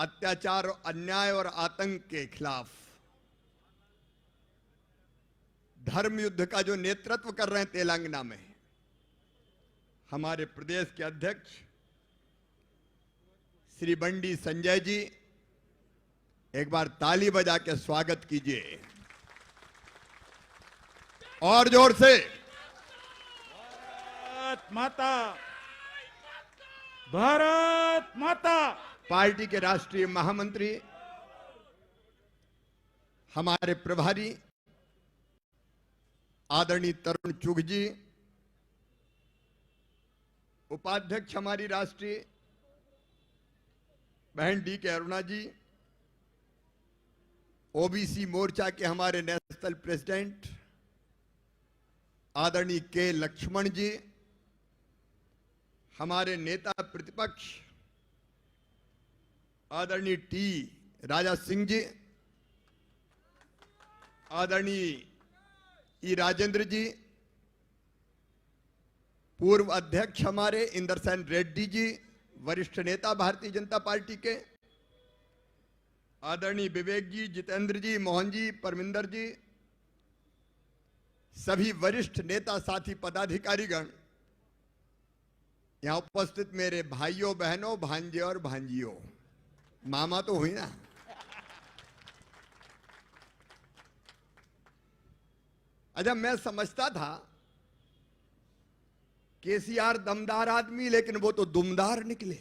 अत्याचार, अन्याय और आतंक के खिलाफ धर्म युद्ध का जो नेतृत्व कर रहे हैं तेलंगाना में हमारे प्रदेश के अध्यक्ष श्री बंडी संजय जी, एक बार ताली बजा के स्वागत कीजिए और जोर से। भारत माता, भारत माता। पार्टी के राष्ट्रीय महामंत्री, हमारे प्रभारी आदरणीय तरुण चुग जी, उपाध्यक्ष हमारी राष्ट्रीय बहन डी के अरुणा जी, ओबीसी मोर्चा के हमारे नेशनल प्रेसिडेंट आदरणीय के लक्ष्मण जी, हमारे नेता प्रतिपक्ष आदरणीय टी राजा सिंह जी, आदरणीय ई राजेंद्र जी, पूर्व अध्यक्ष हमारे इंद्रसेन रेड्डी जी, वरिष्ठ नेता भारतीय जनता पार्टी के, आदरणीय विवेक जी, जितेंद्र जी, मोहन जी, परमिंदर जी, सभी वरिष्ठ नेता साथी पदाधिकारीगण, यहां उपस्थित मेरे भाइयों बहनों, भांजे और भांजियों, मामा तो हुई ना। अच्छा, मैं समझता था केसीआर दमदार आदमी, लेकिन वो तो दुमदार निकले।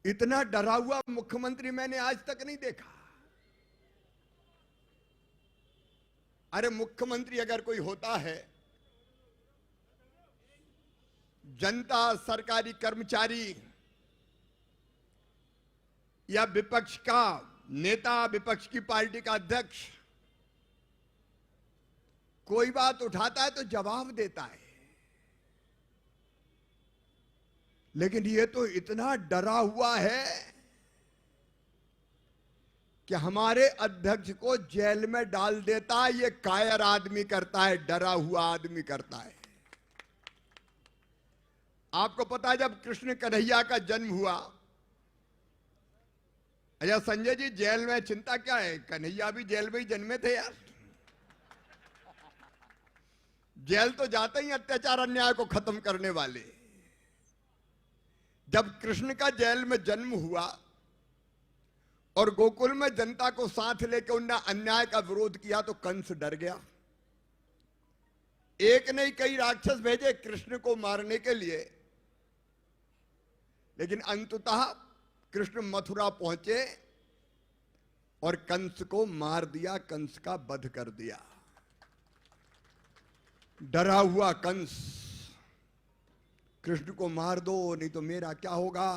इतना डरा हुआ मुख्यमंत्री मैंने आज तक नहीं देखा। अरे मुख्यमंत्री अगर कोई होता है, जनता, सरकारी कर्मचारी या विपक्ष का नेता, विपक्ष की पार्टी का अध्यक्ष कोई बात उठाता है तो जवाब देता है, लेकिन ये तो इतना डरा हुआ है कि हमारे अध्यक्ष को जेल में डाल देता है। ये कायर आदमी करता है, डरा हुआ आदमी करता है। आपको पता है जब कृष्ण कन्हैया का जन्म हुआ, अच्छा संजय जी जेल में चिंता क्या है, कन्हैया भी जेल में ही जन्मे थे यार। जेल तो जाते ही अत्याचार अन्याय को खत्म करने वाले। जब कृष्ण का जेल में जन्म हुआ और गोकुल में जनता को साथ लेकर उन्होंने अन्याय का विरोध किया तो कंस डर गया। एक नहीं कई राक्षस भेजे कृष्ण को मारने के लिए, लेकिन अंततः कृष्ण मथुरा पहुंचे और कंस को मार दिया, कंस का वध कर दिया। डरा हुआ कंस, कृष्ण को मार दो नहीं तो मेरा क्या होगा।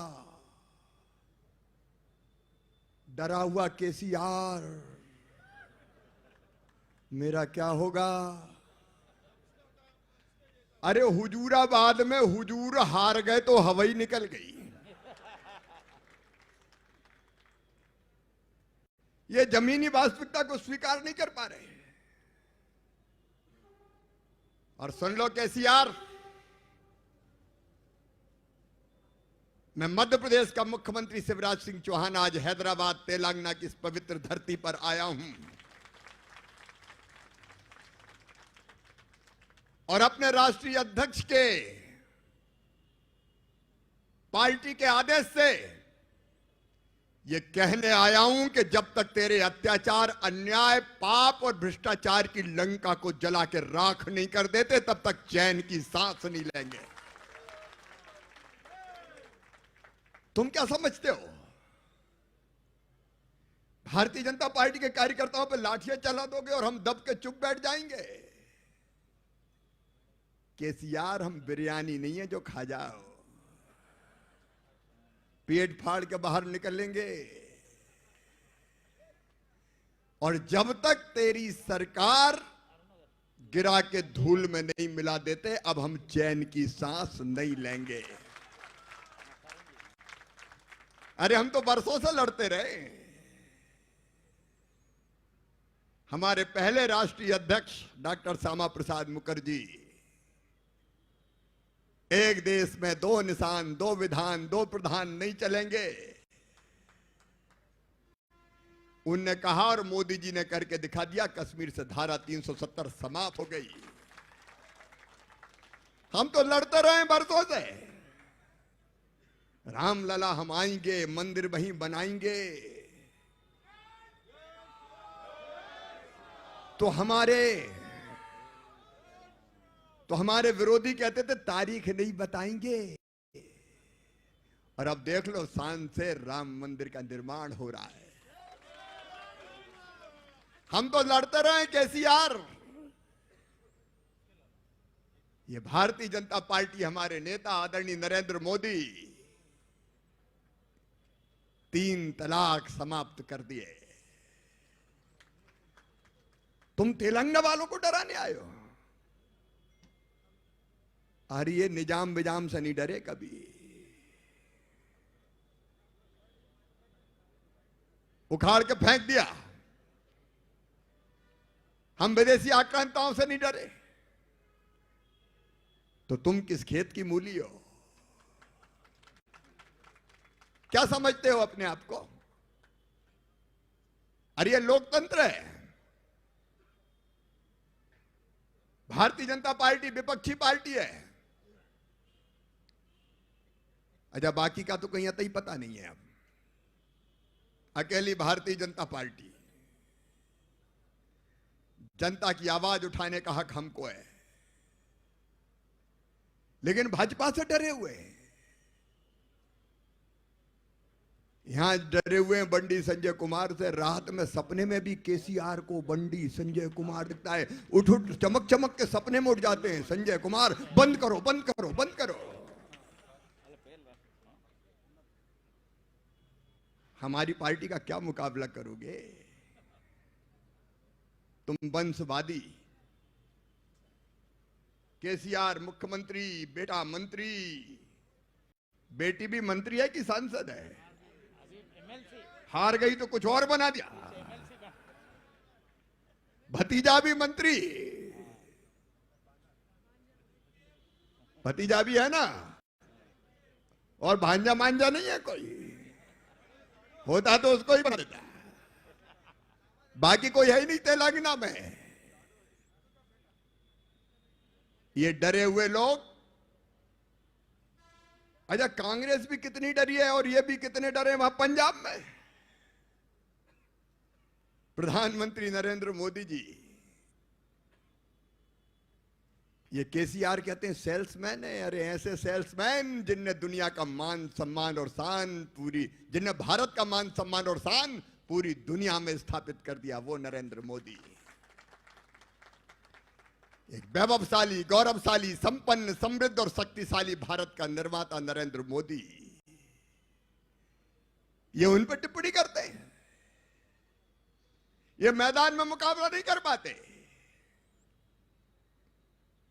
डरा हुआ केसीआर, मेरा क्या होगा। अरे हुजूराबाद में हुजूर हार गए तो हवाई निकल गई। ये जमीनी वास्तविकता को स्वीकार नहीं कर पा रहे। और सुन लो केसीआर, मैं मध्य प्रदेश का मुख्यमंत्री शिवराज सिंह चौहान आज हैदराबाद तेलंगाना की इस पवित्र धरती पर आया हूं और अपने राष्ट्रीय अध्यक्ष के पार्टी के आदेश से ये कहने आया हूं कि जब तक तेरे अत्याचार, अन्याय, पाप और भ्रष्टाचार की लंका को जला के राख नहीं कर देते तब तक चैन की सांस नहीं लेंगे। तुम क्या समझते हो भारतीय जनता पार्टी के कार्यकर्ताओं पर लाठियां चला दोगे और हम दब के चुप बैठ जाएंगे? केसीआर, हम बिरयानी नहीं है जो खा जाओ, पेट फाड़ के बाहर निकलेंगे। और जब तक तेरी सरकार गिरा के धूल में नहीं मिला देते, अब हम चैन की सांस नहीं लेंगे। अरे हम तो बरसों से लड़ते रहे। हमारे पहले राष्ट्रीय अध्यक्ष डॉक्टर श्यामा प्रसाद मुखर्जी एक देश में दो निशान, दो विधान, दो प्रधान नहीं चलेंगे। उनने कहा और मोदी जी ने करके दिखा दिया। कश्मीर से धारा 370 समाप्त हो गई। हम तो लड़ते रहे बरसों से, रामलला हम आएंगे, मंदिर वहीं बनाएंगे। तो हमारे विरोधी कहते थे तारीख नहीं बताएंगे। और अब देख लो, शान से राम मंदिर का निर्माण हो रहा है। हम तो लड़ते रहे केसीआर। ये भारतीय जनता पार्टी, हमारे नेता आदरणीय नरेंद्र मोदी 3 तलाक समाप्त कर दिए। तुम तेलंगाना वालों को डराने आए हो। अरे ये निजाम बिजाम से नहीं डरे कभी। उखाड़ के फेंक दिया। हम विदेशी आक्रांताओं से नहीं डरे। तो तुम किस खेत की मूली हो? क्या समझते हो अपने आप को? अरे ये लोकतंत्र है। भारतीय जनता पार्टी विपक्षी पार्टी है। अच्छा, बाकी का तो कहीं अतः ही पता नहीं है। अब अकेली भारतीय जनता पार्टी, जनता की आवाज उठाने का हक हमको है। लेकिन भाजपा से डरे हुए हैं। यहां डरे हुए हैं बंडी संजय कुमार से। रात में सपने में भी केसीआर को बंडी संजय कुमार दिखता है। उठ उठ चमक चमक के सपने में उठ जाते हैं। संजय कुमार बंद करो, बंद करो, बंद करो। हमारी पार्टी का क्या मुकाबला करोगे? तुम वंशवादी। केसीआर मुख्यमंत्री, बेटा मंत्री, बेटी भी मंत्री है कि सांसद है? हार गई तो कुछ और बना दिया। भतीजा भी मंत्री, भतीजा भी है ना। और भांजा मांजा नहीं है कोई। होता तो उसको ही बना देता। बाकी कोई है ही नहीं तेलंगाना में। ये डरे हुए लोग। अच्छा, कांग्रेस भी कितनी डरी है और ये भी कितने डरे वहां पंजाब में। प्रधानमंत्री नरेंद्र मोदी जी, ये केसीआर कहते हैं सेल्समैन है। अरे ऐसे सेल्समैन जिनने दुनिया का मान सम्मान और शान जिनने भारत का मान सम्मान और शान पूरी दुनिया में स्थापित कर दिया, वो नरेंद्र मोदी। एक वैभवशाली, गौरवशाली, संपन्न, समृद्ध और शक्तिशाली भारत का निर्माता नरेंद्र मोदी। ये उन पर टिप्पणी करते हैं। ये मैदान में मुकाबला नहीं कर पाते।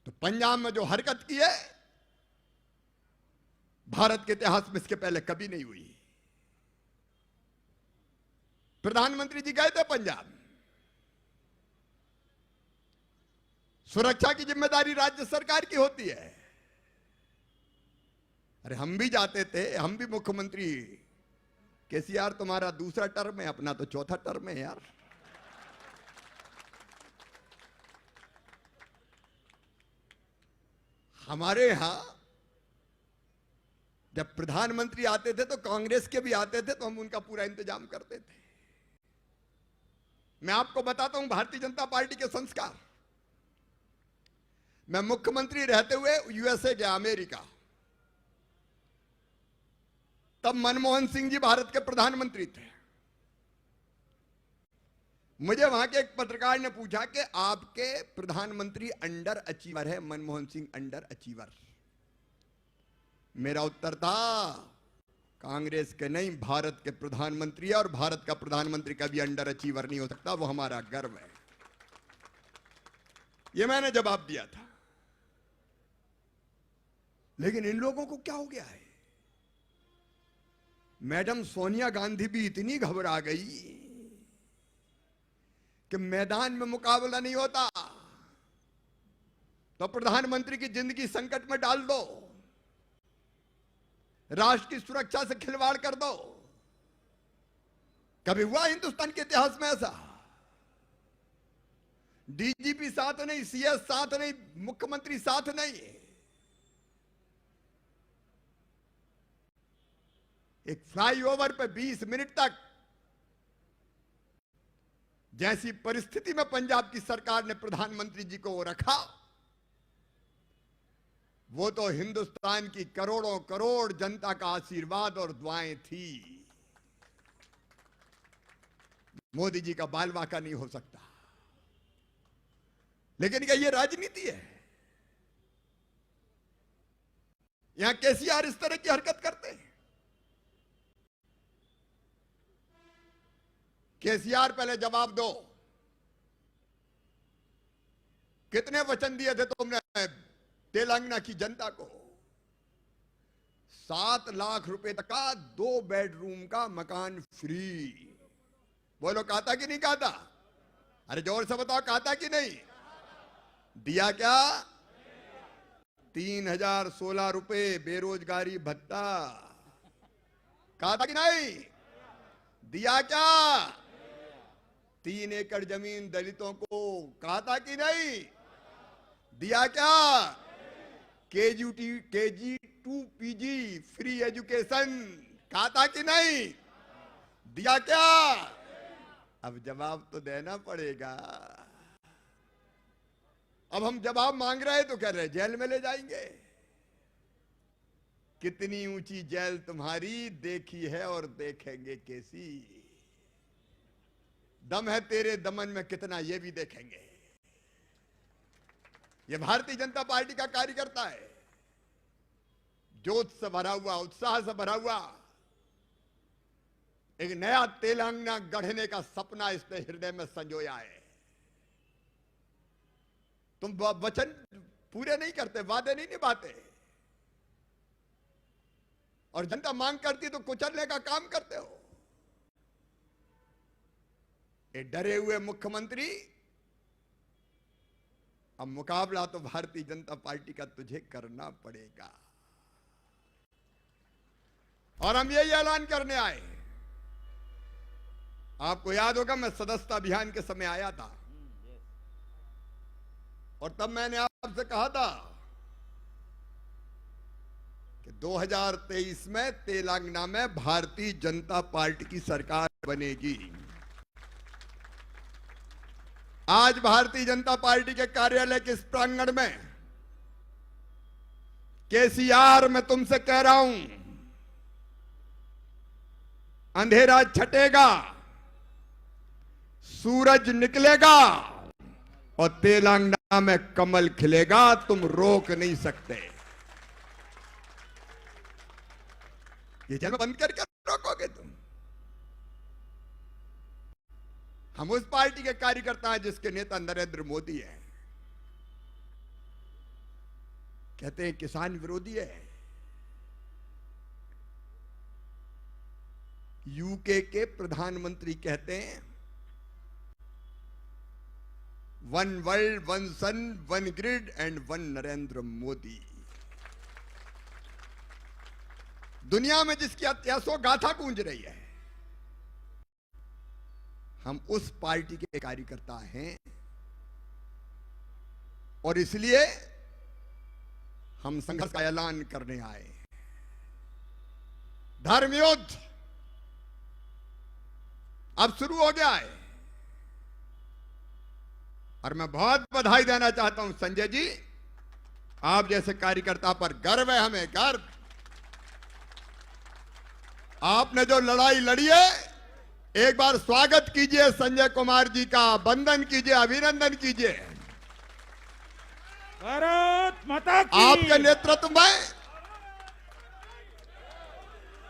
तो पंजाब में जो हरकत की है, भारत के इतिहास में इसके पहले कभी नहीं हुई। प्रधानमंत्री जी गए थे पंजाब। सुरक्षा की जिम्मेदारी राज्य सरकार की होती है। अरे हम भी जाते थे, हम भी मुख्यमंत्री। केसीआर तुम्हारा दूसरा टर्म है, अपना तो चौथा टर्म है यार। हमारे यहां जब प्रधानमंत्री आते थे तो कांग्रेस के भी आते थे, तो हम उनका पूरा इंतजाम करते थे। मैं आपको बताता हूं भारतीय जनता पार्टी के संस्कार। मैं मुख्यमंत्री रहते हुए यूएसए गया, अमेरिका। तब मनमोहन सिंह जी भारत के प्रधानमंत्री थे। मुझे वहां के एक पत्रकार ने पूछा कि आपके प्रधानमंत्री अंडर अचीवर है, मनमोहन सिंह अंडर अचीवर। मेरा उत्तर था कांग्रेस के नहीं, भारत के प्रधानमंत्री है। और भारत का प्रधानमंत्री कभी अंडर अचीवर नहीं हो सकता, वो हमारा गर्व है। ये मैंने जवाब दिया था। लेकिन इन लोगों को क्या हो गया है? मैडम सोनिया गांधी भी इतनी घबरा गई कि मैदान में मुकाबला नहीं होता तो प्रधानमंत्री की जिंदगी संकट में डाल दो। राष्ट्र की सुरक्षा से खिलवाड़ कर दो। कभी हुआ हिंदुस्तान के इतिहास में ऐसा? डीजीपी साथ नहीं, सीएस साथ नहीं, मुख्यमंत्री साथ नहीं। एक फ्लाईओवर पे 20 मिनट तक जैसी परिस्थिति में पंजाब की सरकार ने प्रधानमंत्री जी को रखा, वो तो हिंदुस्तान की करोड़ों करोड़ जनता का आशीर्वाद और दुआएं थी। मोदी जी का बाल वाका नहीं हो सकता। लेकिन क्या ये राजनीति है? यहां केसीआर इस तरह की हरकत करते हैं। केसीआर पहले जवाब दो, कितने वचन दिए थे तुमने तेलंगाना की जनता को? 7 लाख रुपए तक का 2 बेडरूम का मकान फ्री। बोलो, कहा था कि नहीं कहा था? अरे जोर से बताओ, कहा था कि नहीं? दिया क्या? 3016 रुपए बेरोजगारी भत्ता। कहा था कि नहीं? दिया क्या? 3 एकड़ जमीन दलितों को। कहा था कि नहीं? दिया क्या? KG 2 PG free education. कहा था कि नहीं? दिया क्या? अब जवाब तो देना पड़ेगा। अब हम जवाब मांग रहे हैं तो कह रहे जेल में ले जाएंगे। कितनी ऊंची जेल तुम्हारी देखी है और देखेंगे कैसी। दम है तेरे दमन में कितना, ये भी देखेंगे। ये भारतीय जनता पार्टी का कार्यकर्ता है, जोश से भरा हुआ, उत्साह से भरा हुआ। एक नया तेलंगाना गढ़ने का सपना इसने हृदय में संजोया है। तुम वचन पूरे नहीं करते, वादे नहीं निभाते, और जनता मांग करती तो कुचलने का काम करते हो। ये डरे हुए मुख्यमंत्री, अब मुकाबला तो भारतीय जनता पार्टी का तुझे करना पड़ेगा। और हम यही ऐलान करने आए। आपको याद होगा, मैं सदस्यता अभियान के समय आया था और तब मैंने आपसे कहा था कि 2023 में तेलंगाना में भारतीय जनता पार्टी की सरकार बनेगी। आज भारतीय जनता पार्टी के कार्यालय के इस प्रांगण में केसीआर मैं तुमसे कह रहा हूं, अंधेरा छटेगा, सूरज निकलेगा और तेलंगाना में कमल खिलेगा। तुम रोक नहीं सकते। ये जगह बंद करके रोकोगे तुम? हम उस पार्टी के कार्यकर्ता हैं जिसके नेता नरेंद्र मोदी है। कहते हैं किसान विरोधी है। यूके के प्रधानमंत्री कहते हैं 1 world 1 sun 1 grid and 1 Narendra Modi. दुनिया में जिसकी अत्यासो गाथा गूंज रही है, हम उस पार्टी के कार्यकर्ता हैं और इसलिए हम संघर्ष का ऐलान करने आए। धर्म युद्ध अब शुरू हो गया है और मैं बहुत बधाई देना चाहता हूं संजय जी, आप जैसे कार्यकर्ता पर गर्व है, हमें गर्व। आपने जो लड़ाई लड़ी है, एक बार स्वागत कीजिए संजय कुमार जी का, वंदन कीजिए, अभिनंदन कीजिए। भारत माता की। आपके नेतृत्व में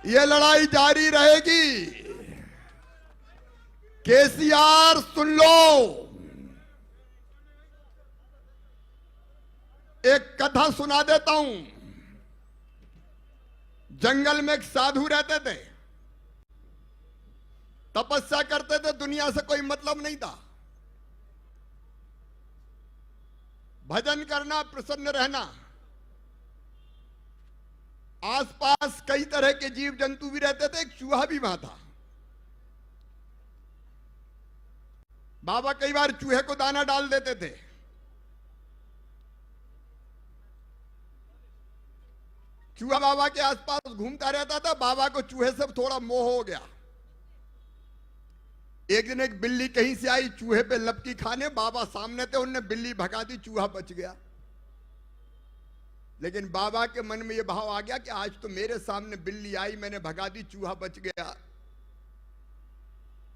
यह लड़ाई जारी रहेगी। केसीआर सुन लो, एक कथा सुना देता हूं। जंगल में एक साधु रहते थे, तपस्या करते थे, दुनिया से कोई मतलब नहीं था। भजन करना, प्रसन्न रहना। आसपास कई तरह के जीव जंतु भी रहते थे, एक चूहा भी वहां था। बाबा कई बार चूहे को दाना डाल देते थे। चूहा बाबा के आसपास घूमता रहता था। बाबा को चूहे से थोड़ा मोह हो गया। एक दिन एक बिल्ली कहीं से आई चूहे पे लपकी खाने। बाबा सामने थे, उनने बिल्ली भगा दी, चूहा बच गया। लेकिन बाबा के मन में यह भाव आ गया कि आज तो मेरे सामने बिल्ली आई, मैंने भगा दी, चूहा बच गया।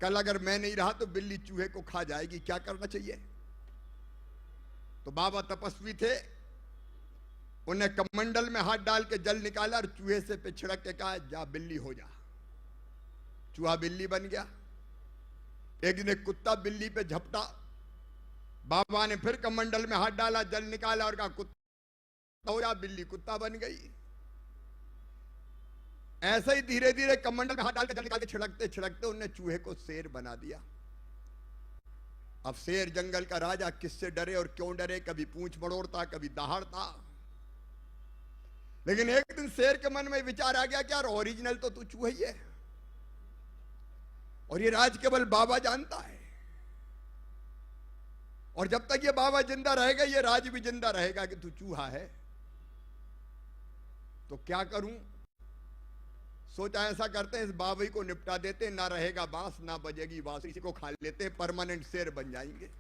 कल अगर मैं नहीं रहा तो बिल्ली चूहे को खा जाएगी, क्या करना चाहिए? तो बाबा तपस्वी थे, उन्हें कमंडल में हाथ डाल के जल निकाला और चूहे से पे छिड़क के कहा, जा बिल्ली हो जा। चूहा बिल्ली बन गया। एक दिन एक कुत्ता बिल्ली पे झपटा। बाबा ने फिर कमंडल में हाथ डाला, जल निकाला और कहा, कुत्ता हो जा। बिल्ली कुत्ता बन गई। ऐसे ही धीरे धीरे कमंडल में हाथ डाल के जल निकाल के छिड़कते छिड़कते उन्हें चूहे को शेर बना दिया। अब शेर जंगल का राजा, किससे डरे और क्यों डरे? कभी पूंछ मड़ोड़ता, कभी दहाड़ता। लेकिन एक दिन शेर के मन में विचार आ गया कि यार ओरिजिनल तो तू चूहा ही है, और ये राज केवल बाबा जानता है, और जब तक ये बाबा जिंदा रहेगा ये राज भी जिंदा रहेगा कि तू चूहा है। तो क्या करूं? सोचा ऐसा करते हैं, इस बाबा को निपटा देते, ना रहेगा बांस ना बजेगी बांसुरी, इसी को खा लेते हैं, परमानेंट शेर बन जाएंगे।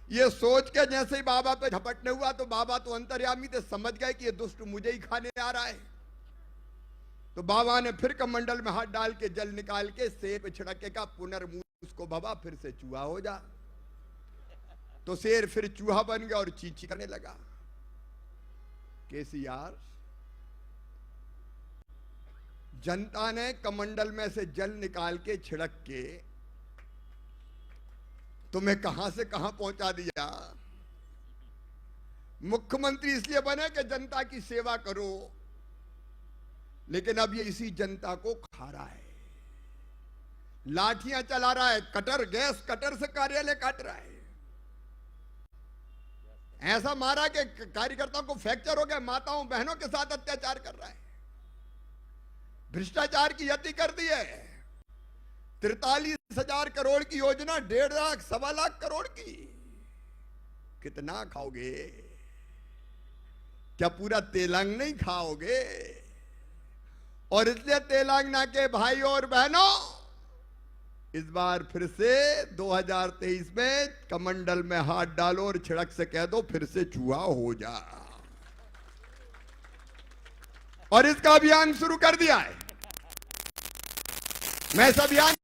ये सोच के जैसे ही बाबा पे झपटने हुआ तो बाबा तो अंतर्यामी थे, समझ गए कि ये दुष्ट मुझे ही खाने आ रहा है। तो बाबा ने फिर कमंडल में हाथ डाल के जल निकाल के शेर पे छिड़क के कहा, पुनर्मूस को भवा, फिर से चूहा हो जा। तो शेर फिर चूहा बन गया और चींची करने लगा। कैसी यार, जनता ने कमंडल में से जल निकाल के छिड़क के तुम्हें कहां से कहां पहुंचा दिया। मुख्यमंत्री इसलिए बने कि जनता की सेवा करो, लेकिन अब ये इसी जनता को खा रहा है, लाठियां चला रहा है, कटर गैस कटर से कार्यालय काट रहा है। ऐसा मारा कि कार्यकर्ताओं को फ्रैक्चर हो गया, माताओं बहनों के साथ अत्याचार कर रहा है, भ्रष्टाचार की यति कर दी है। 43,000 करोड़ की योजना 1.5 लाख 1.25 लाख करोड़ की, कितना खाओगे? क्या पूरा तेलंगाना नहीं खाओगे? और इसलिए तेलंगाना के भाई और बहनों, इस बार फिर से 2023 में कमंडल में हाथ डालो और छिड़क से कह दो, फिर से चूहा हो जा। और इसका अभियान शुरू कर दिया है। मैं इस अभियान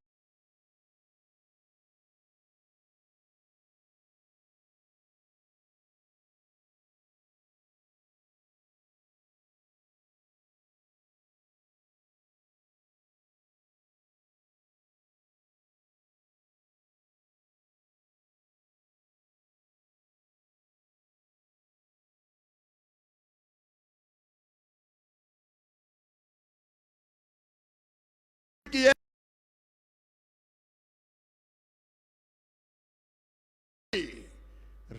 की है।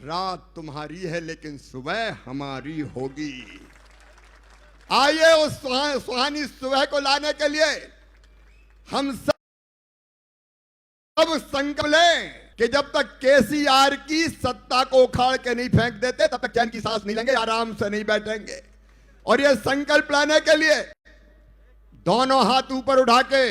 रात तुम्हारी है लेकिन सुबह हमारी होगी। आइए उस सुहानी सुबह को लाने के लिए हम सब संकल्प लें कि जब तक केसीआर की सत्ता को उखाड़ के नहीं फेंक देते तब तक चैन की सांस नहीं लेंगे, आराम से नहीं बैठेंगे। और यह संकल्प लाने के लिए दोनों हाथ ऊपर उठा के